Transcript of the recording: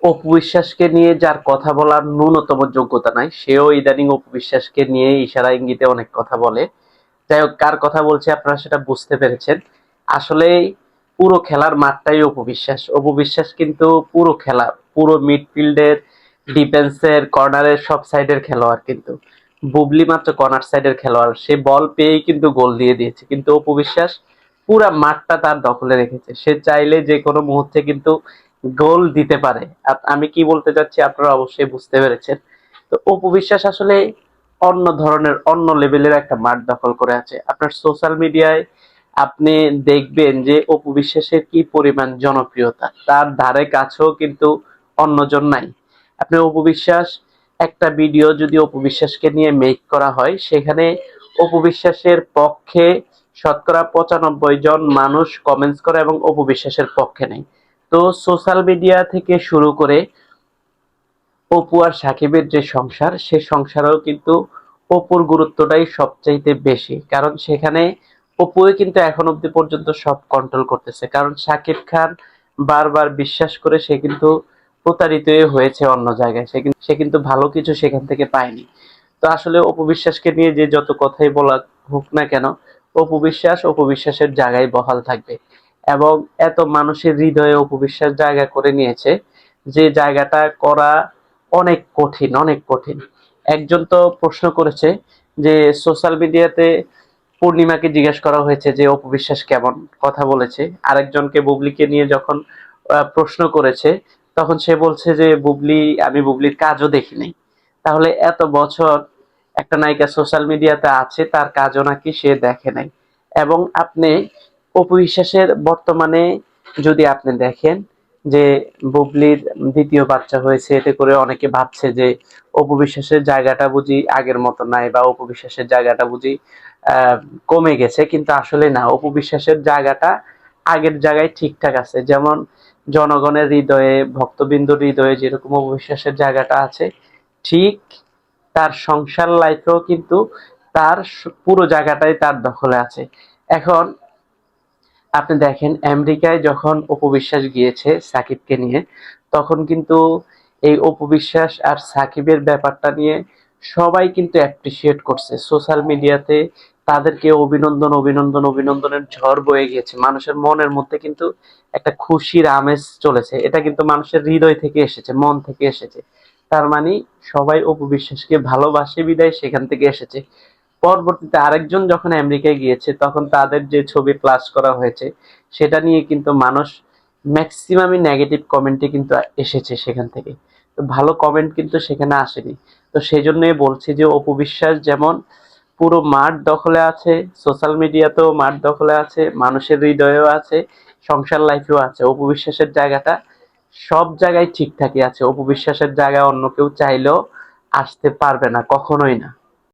অপু বিশ্বাসকে নিয়ে যার কথা বলার ন্যূনতম যোগ্যতা নাই, সেও ইদানিং অপু বিশ্বাসকে নিয়ে ইশারা ইঙ্গিতে অনেক কথা বলে। যাই হোক, কার কথা বলছি আপনারা সেটা বুঝতে পেরেছেন। আসলে পুরো খেলার মাঠটাই অপু বিশ্বাস। অপু বিশ্বাস কিন্তু পুরো খেলা, পুরো মিডফিল্ডের, ডিফেন্সের, কর্নারের সব সাইডের খেলোয়াড় কিন্তু। বুবলি মাত্র কর্নার সাইডের খেলোয়াড়, সে বল পেয়েই কিন্তু গোল দিয়ে দিয়েছে, কিন্তু অপু বিশ্বাস পুরা মাঠটা তার দখলে রেখেছে। সে চাইলে যে কোনো মুহূর্তে কিন্তু গোল দিতে পারে। আমি কি বলতে চাচ্ছি আপনারা অবশ্যই বুঝতে পেরেছেন। তো অপু বিশ্বাস আসলে অন্য ধরনের, অন্য লেভেলের একটা মাঠ দখল করে আছে। আপনার সোশ্যাল মিডিয়ায় আপনি দেখবেন যে অপু বিশ্বাসের কি পরিমাণ জনপ্রিয়তা, তার ধারে কাছেও কিন্তু অন্যজন নাই। আপনি অপু বিশ্বাস, একটা ভিডিও যদি অপু বিশ্বাসকে নিয়ে মেক করা হয়, সেখানে অপু বিশ্বাসের পক্ষে শতকরা 95 জন মানুষ কমেন্টস করে এবং অপু বিশ্বাসের পক্ষে নেই। তো সোশ্যাল মিডিয়া থেকে শুরু করে অপু আর সাকিবের যে সংসার, সে সংসারেও কিন্তু অপুর গুরুত্বটাই সবচাইতে বেশি। কারণ সেখানে অপুই কিন্তু এখন অব্দি পর্যন্ত সব কন্ট্রোল করতেছে। কারণ সাকিব খান বারবার বিশ্বাস করে সে কিন্তু প্রতারিতই হয়েছে অন্য জায়গায়। সে কিন্তু ভালো কিছু সেখান থেকে পায়নি। তো আসলে অপু বিশ্বাসকে নিয়ে যে যত কথাই বলা হোক না কেন, অপু বিশ্বাস অপু বিশ্বাসের জায়গায় বহাল থাকবে। এবং এত মানুষের হৃদয়ে অপু বিশ্বাস জায়গা করে নিয়েছে, যে জায়গাটা করা অনেক কঠিন, অনেক কঠিন। একজন তো প্রশ্ন করেছে যে সোশ্যাল মিডিয়াতে পূর্ণিমাকে জিজ্ঞেস করা হয়েছে যে অপু বিশ্বাস কেমন কথা বলেছে, আরেকজনকে বুবলিকে নিয়ে যখন প্রশ্ন করেছে, তখন সে বলছে যে বুবলি, আমি বুবলির কাজও দেখি নাই। তাহলে এত বছর একটা নায়িকা সোশ্যাল মিডিয়াতে আছে, তার কাজও নাকি সে দেখে নাই। এবং আপনি অপু বিশ্বাসের বর্তমানে যদি আপনি দেখেন যে বুবলির দ্বিতীয় বাচ্চা হয়েছে, এতে করে অনেকে ভাবছে যে অপু বিশ্বাসের জায়গাটা বুঝি আগের মতো নাই, বা অপু বিশ্বাসের জায়গাটা বুঝি আহ কমে গেছে। কিন্তু আসলে না, অপু বিশ্বাসের জায়গাটা আগের জায়গায় ঠিকঠাক আছে। যেমন জনগণের হৃদয়ে, ভক্তবিন্দুর হৃদয়ে যেরকম অপু বিশ্বাসের জায়গাটা আছে, ঠিক তার সংসার লাইফেও কিন্তু তার পুরো জায়গাটাই তার দখলে আছে। এখন আপনি দেখেন, আমেরিকায় যখন অপু বিশ্বাস গিয়েছে সাকিবকে নিয়ে, তখন কিন্তু এই অপু বিশ্বাস আর সাকিবের ব্যাপারটা নিয়ে সবাই কিন্তু অ্যাপ্রিসিয়েট করছে সোশ্যাল মিডিয়াতে। তাদেরকে অভিনন্দন, অভিনন্দন, অভিনন্দনের ঝড় বয়ে গিয়েছে। মানুষের মনের মধ্যে কিন্তু একটা খুশির আমেজ চলেছে। এটা কিন্তু মানুষের হৃদয় থেকে এসেছে, মন থেকে এসেছে। তার মানে সবাই অপু বিশ্বাসকে ভালোবাসে বিদায় সেখান থেকে এসেছে। পরবর্তীতে আরেকজন যখন আমেরিকায় গিয়েছে, তখন তাদের যে ছবি প্লাস করা হয়েছে, সেটা নিয়ে কিন্তু মানুষ ম্যাক্সিমামই নেগেটিভ কমেন্টে কিন্তু এসেছে সেখান থেকে। তো ভালো কমেন্ট কিন্তু সেখানে আসেনি। তো সেই জন্যই বলছি যে অপু বিশ্বাস যেমন পুরো মাঠ দখলে আছে, সোশ্যাল মিডিয়াতেও মাঠ দখলে আছে, মানুষের হৃদয়েও আছে, সংসার লাইফেও আছে। অপু বিশ্বাসের জায়গাটা সব জায়গায় ঠিকঠাকই আছে। অপু বিশ্বাসের জায়গায় অন্য কেউ চাইলেও আসতে পারবে না, কখনোই না।